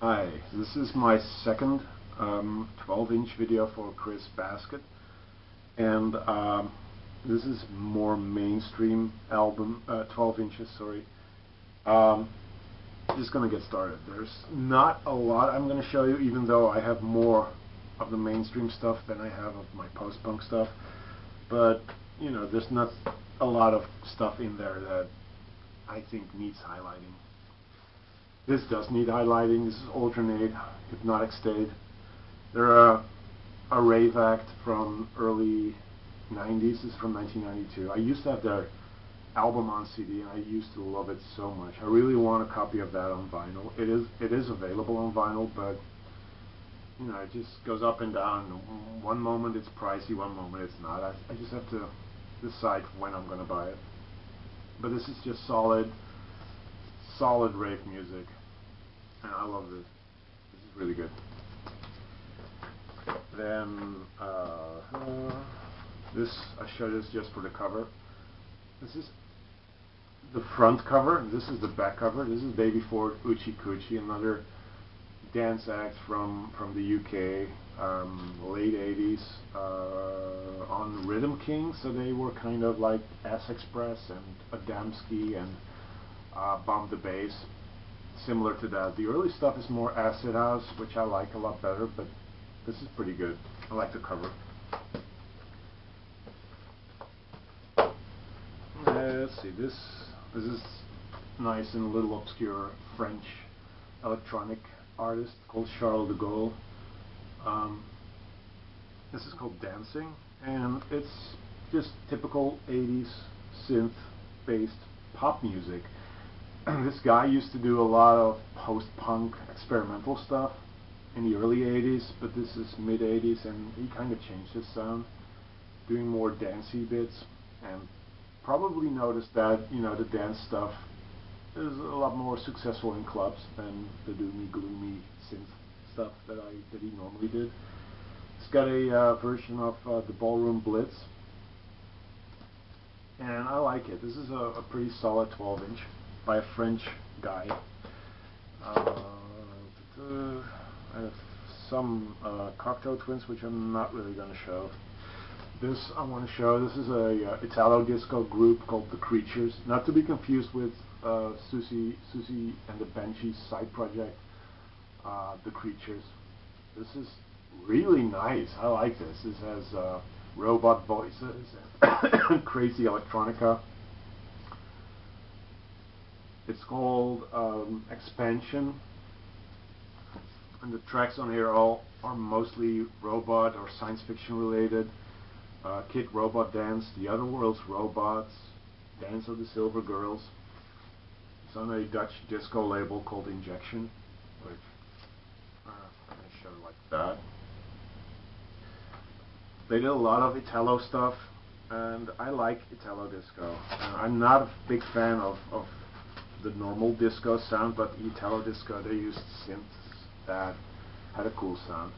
Hi, this is my second 12-inch video for Chris4127basket's, and this is more mainstream album, 12 inches, sorry. Just gonna get started. There's not a lot I'm gonna show you, even though I have more of the mainstream stuff than I have of my post-punk stuff, but you know, there's not a lot of stuff in there that I think needs highlighting. This does need highlighting. This is Alternate, Hypnotic State. They're a rave act from early 90s. This is from 1992. I used to have their album on CD, and I used to love it so much. I really want a copy of that on vinyl. It is available on vinyl, but you know, it just goes up and down. One moment it's pricey, one moment it's not. I just have to decide when I'm going to buy it. But this is just solid rave music, and I love this. This is really good. Then this, I showed this just for the cover. This is the front cover, and this is the back cover. This is Baby Ford Uchi Coochie, another dance act from the UK, late 80s, on Rhythm King. So they were kind of like S-Express and Adamski and Bomb the Bass, similar to that. The early stuff is more acid house, which I like a lot better, but this is pretty good. I like the cover. Let's see, this is nice and a little obscure French electronic artist called Charles de Gaulle. This is called Dancing, and it's just typical 80s synth-based pop music. This guy used to do a lot of post-punk experimental stuff in the early 80s, but this is mid-80s, and he kind of changed his sound, doing more dancey bits, and probably noticed that, you know, the dance stuff is a lot more successful in clubs than the doomy, gloomy synth stuff that he normally did. It's got a version of the Ballroom Blitz, and I like it. This is a pretty solid 12-inch by a French guy. I have some Cocktail Twins, which I'm not really going to show. This I want to show. This is a Italo disco group called The Creatures, not to be confused with Susie and the Banshees side project, The Creatures. This is really nice. I like this. This has robot voices and crazy electronica. It's called Expansion, and the tracks on here are mostly robot or science fiction related. Kid Robot Dance, The Other World's Robots, Dance of the Silver Girls. It's on a Dutch disco label called Injection, which I'm going to show like that. They did a lot of Italo stuff, and I like Italo disco. I'm not a big fan of the normal disco sound, but Italo disco, they used synths that had a cool sound.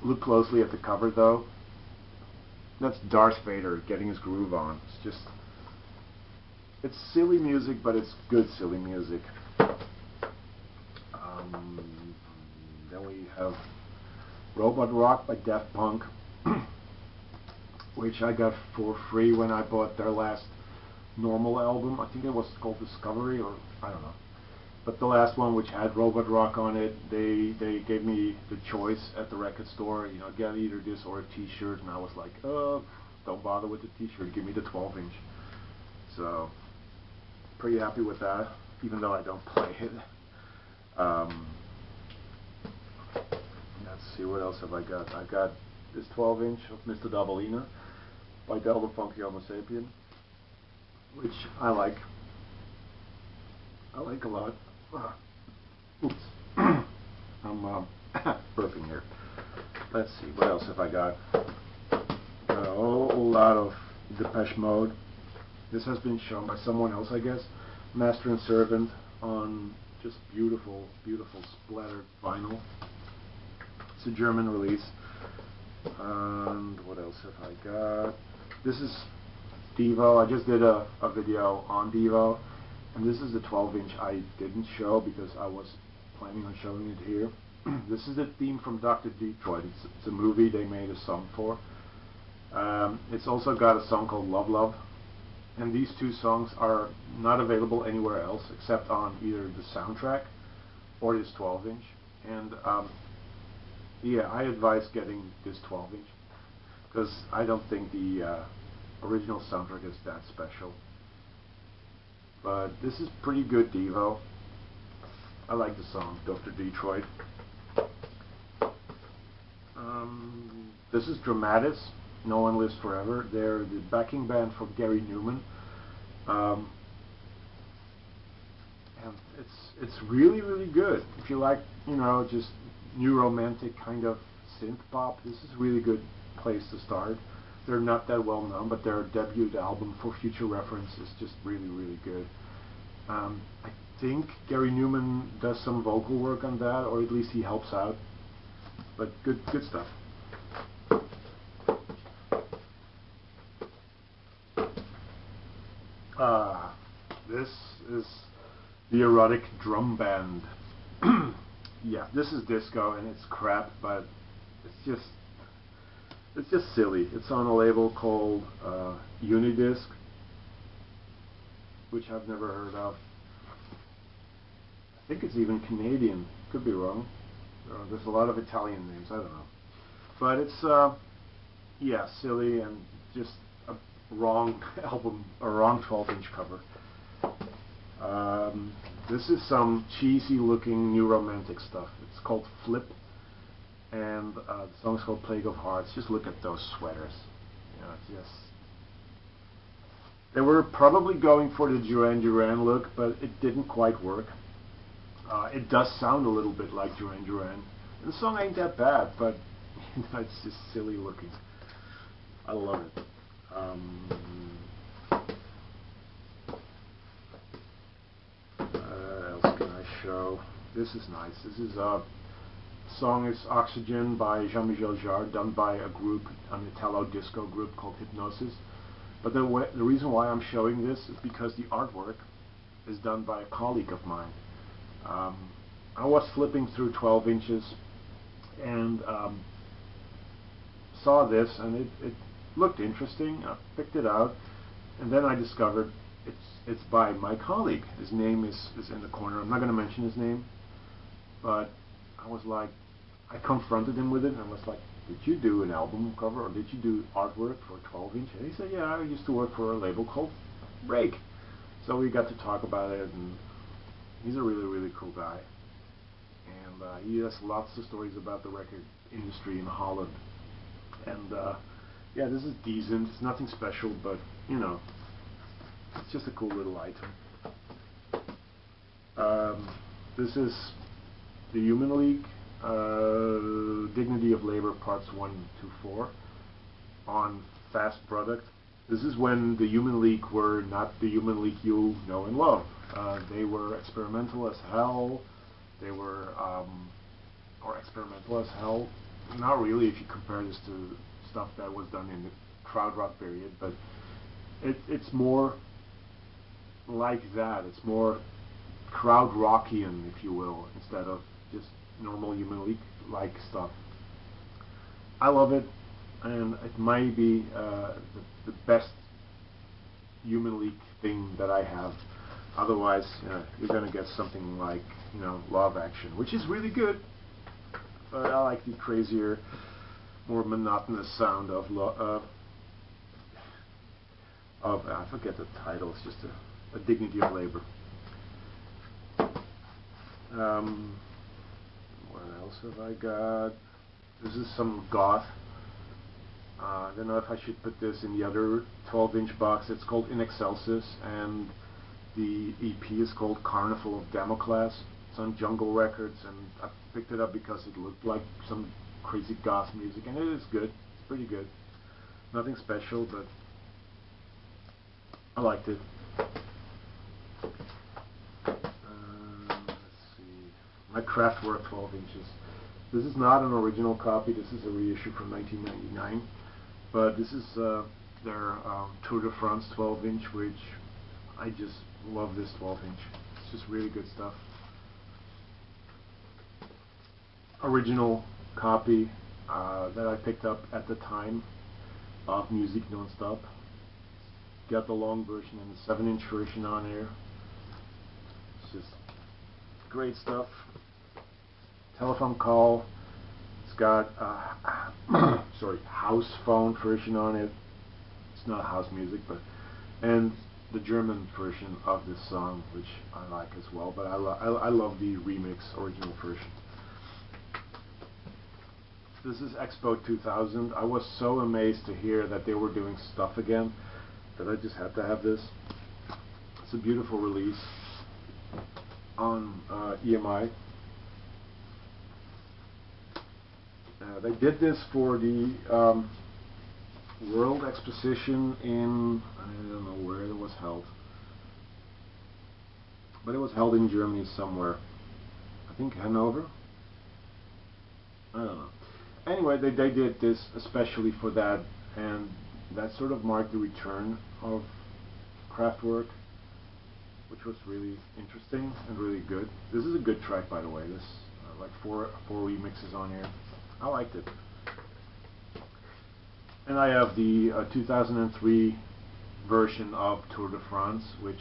Look closely at the cover though. That's Darth Vader getting his groove on. It's silly music, but it's good silly music. Then we have Robot Rock by Daft Punk, which I got for free when I bought their last normal album. I think it was called Discovery, or I don't know. But the last one, which had Robot Rock on it, they gave me the choice at the record store, you know, get either this or a t-shirt, and I was like, don't bother with the t-shirt, give me the 12-inch. So, pretty happy with that, even though I don't play it. Let's see, what else have I got? I got this 12-inch of Mr. Dabalina by Del the Funky Homo Sapien, which I like a lot. Oops. I'm burping here. Let's see, what else have I got? A whole lot of Depeche Mode. This has been shown by someone else, I guess. Master and Servant on just beautiful, beautiful splattered vinyl. It's a German release. And what else have I got? This is Devo. I just did a video on Devo. And this is the 12-inch I didn't show because I was planning on showing it here. This is the theme from Dr. Detroit. It's a movie they made a song for. It's also got a song called Love Love. And these two songs are not available anywhere else except on either the soundtrack or this 12-inch. And yeah, I advise getting this 12-inch because I don't think the original soundtrack is that special. But this is pretty good Devo. I like the song, Dr. Detroit. This is Dramatis. No One Lives Forever. They're the backing band for Gary Newman. And it's really, really good. If you like, you know, just new romantic kind of synth pop, this is a really good place to start. They're not that well known, but their debut album, For Future Reference, is just really, really good. I think Gary Newman does some vocal work on that, or at least he helps out. But good stuff. This is the Erotic Drum Band. Yeah, this is disco and it's crap, but it's just silly. It's on a label called Unidisc, which I've never heard of. I think it's even Canadian. Could be wrong. There's a lot of Italian names. I don't know. But it's yeah, silly and just a wrong album, a wrong 12-inch cover. This is some cheesy looking new romantic stuff. It's called Flip, and the song's called Plague of Hearts. Just look at those sweaters. You know, it's just... They were probably going for the Duran Duran look, but it didn't quite work. It does sound a little bit like Duran Duran. And the song ain't that bad, but you know, it's just silly looking. I love it. Else can I show? This is nice. This is the song is Oxygen by Jean-Michel Jarre, done by a group, an Italo disco group called Hypnosis. But the reason why I'm showing this is because the artwork is done by a colleague of mine. I was flipping through 12 inches and saw this, and it looked interesting. I picked it out, and then I discovered it's by my colleague. His name is in the corner. I'm not going to mention his name, but I was like, I confronted him with it, and I was like, did you do an album cover, or did you do artwork for 12 inch? And he said, yeah, I used to work for a label called Break. So we got to talk about it, and he's a really, really cool guy. And he has lots of stories about the record industry in Holland. And yeah, this is decent. It's nothing special, but you know, it's just a cool little item. This is the Human League, Dignity of Labor Parts 1 to 4 on Fast Product. This is when the Human League were not the Human League you know and love. They were experimental as hell. They were, or experimental as hell. Not really if you compare this to stuff that was done in the krautrock period, but it's more like that. It's more krautrockian, if you will, instead of just normal Human League-like stuff. I love it, and it might be the best Human League thing that I have. Otherwise, you're going to get something like, you know, Love Action, which is really good. But I like the crazier, more monotonous sound of I forget the title. It's just a Dignity of Labor. What else have I got? This is some goth. I don't know if I should put this in the other 12-inch box. It's called In Excelsis, and the EP is called Carnival of Damocles. It's on Jungle Records, and I picked it up because it looked like some crazy goth music, and it is good. It's pretty good. Nothing special, but I liked it. Let's see. My Kraftwerk 12 inches. This is not an original copy. This is a reissue from 1999. But this is their Tour de France 12 inch, which I just love this 12 inch. It's just really good stuff. original copy that I picked up at the time of Music Nonstop. Got the long version and the 7-inch version on here. It's just great stuff. Telephone call. It's got sorry, house phone version on it. It's not house music, but and the German version of this song, which I like as well. But I love the remix original version. This is Expo 2000. I was so amazed to hear that they were doing stuff again that I just had to have this. It's a beautiful release on EMI. They did this for the World Exposition in, I don't know where it was held, but it was held in Germany somewhere. I think Hanover? I don't know. Anyway, they did this especially for that, and that sort of marked the return of Kraftwerk, which was really interesting and really good. This is a good track, by the way. This like four remixes on here. I liked it. And I have the 2003 version of Tour de France, which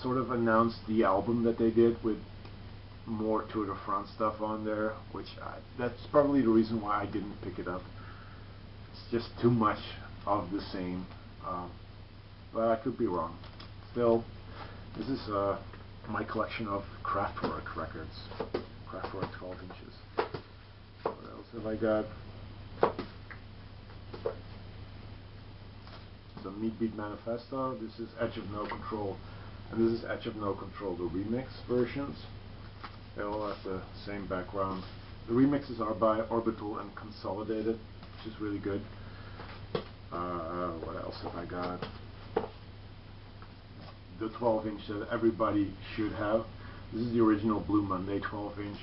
sort of announced the album that they did with more Tour de France stuff on there, which that's probably the reason why I didn't pick it up. It's just too much of the same, but I could be wrong. Still, this is my collection of Kraftwerk records. Kraftwerk 12 inches. What else have I got? Some Meat Beat Manifesto. This is Edge of No Control, and this is Edge of No Control, the remix versions. They all have the same background. The remixes are by Orbital and Consolidated, which is really good. What else have I got? The 12-inch that everybody should have. This is the original Blue Monday 12-inch,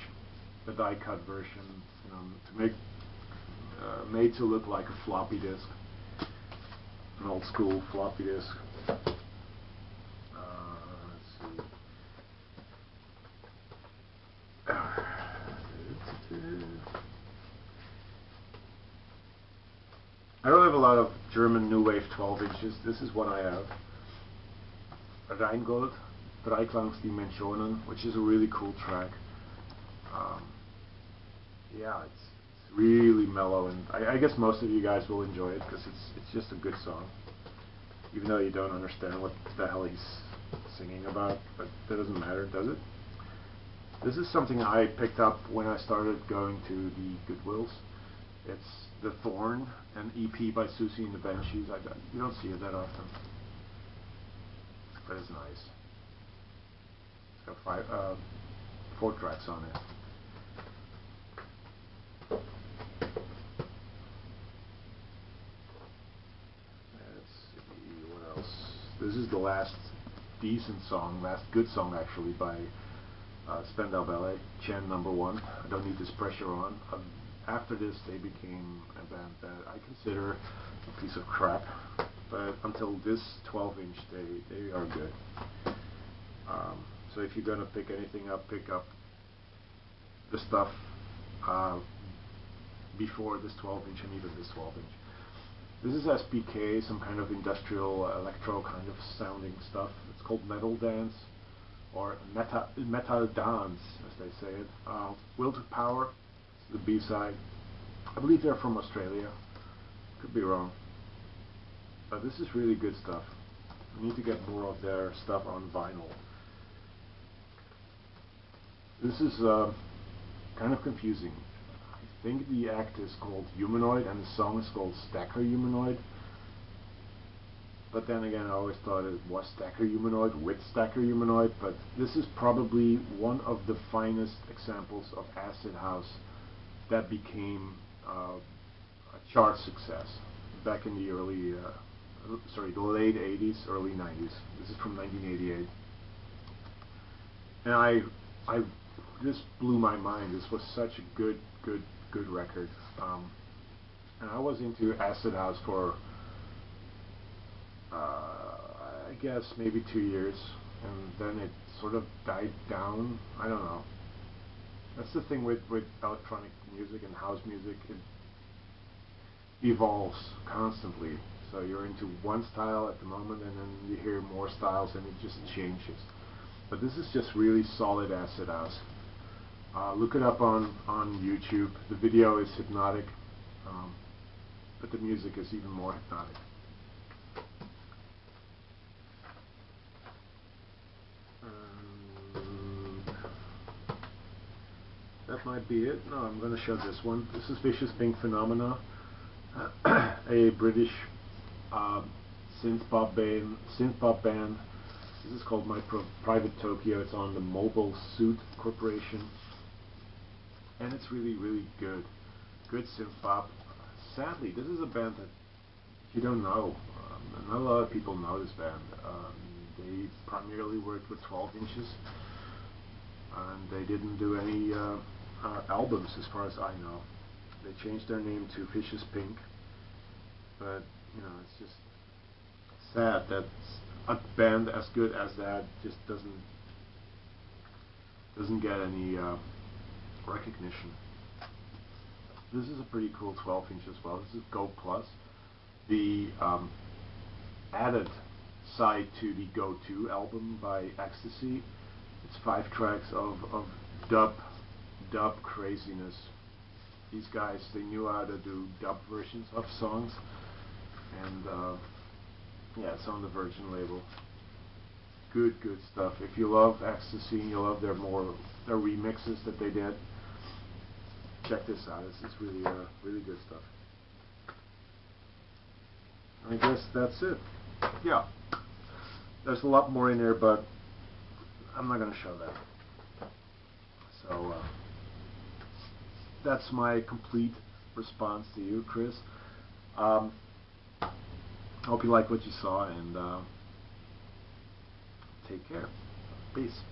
the die-cut version, to make made to look like a floppy disk, an old-school floppy disk. I don't have a lot of German New Wave 12 inches. This is what I have. Rheingold, Dreiklangsdimensionen, which is a really cool track. Yeah, it's really mellow, and I guess most of you guys will enjoy it because it's just a good song, even though you don't understand what the hell he's singing about, but that doesn't matter, does it? This is something I picked up when I started going to the Goodwills. It's The Thorn, an EP by Susie and the Banshees. You don't see it that often, but it's nice. It's got 4 tracks on it. Let's see, what else? This is the last decent song, last good song actually, by Spandau Ballet, Chen #1. I Don't Need This Pressure On. After this, they became a band that I consider a piece of crap, but until this 12-inch, they are good. So if you're gonna pick anything up, pick up the stuff before this 12-inch and even this 12-inch. This is SPK, some kind of industrial electro kind of sounding stuff. It's called Metal Dance, or Metal Dance, as they say it. Will to Power, the B-side. I believe they're from Australia. Could be wrong. But this is really good stuff. We need to get more of their stuff on vinyl. This is kind of confusing. I think the act is called Humanoid and the song is called Stacker Humanoid. But then again, I always thought it was Stacker Humanoid with Stacker Humanoid, but this is probably one of the finest examples of acid house that became a chart success back in the the late 80s, early 90s. This is from 1988. And this blew my mind. This was such a good record. And I was into acid house for I guess maybe 2 years, and then it sort of died down. I don't know. That's the thing with electronic music and house music. It evolves constantly. So you're into one style at the moment, and then you hear more styles, and it just changes. But this is just really solid acid house. Look it up on YouTube. The video is hypnotic, but the music is even more hypnotic. That might be it. No, I'm going to show this one. This is Vicious Pink Phenomena, a British synth pop band. This is called My Private Tokyo. It's on the Mobile Suit Corporation, and it's really, really good. Good synth pop. Sadly, this is a band that you don't know. Not a lot of people know this band. They primarily worked with 12 inches, and they didn't do any albums as far as I know. They changed their name to Vicious Pink, but you know, it's just sad that a band as good as that just doesn't get any recognition. This is a pretty cool 12 inch as well. This is Go Plus. The added side to the Go 2 album by Ecstasy. It's 5 tracks of dub craziness. These guys, they knew how to do dub versions of songs, and yeah, it's on the Virgin label. Good stuff. If you love Ecstasy and you love their remixes that they did, check this out. This is really really good stuff. I guess that's it. Yeah, there's a lot more in there, but I'm not going to show that. So that's my complete response to you, Chris. Hope you like what you saw, and take care. Peace.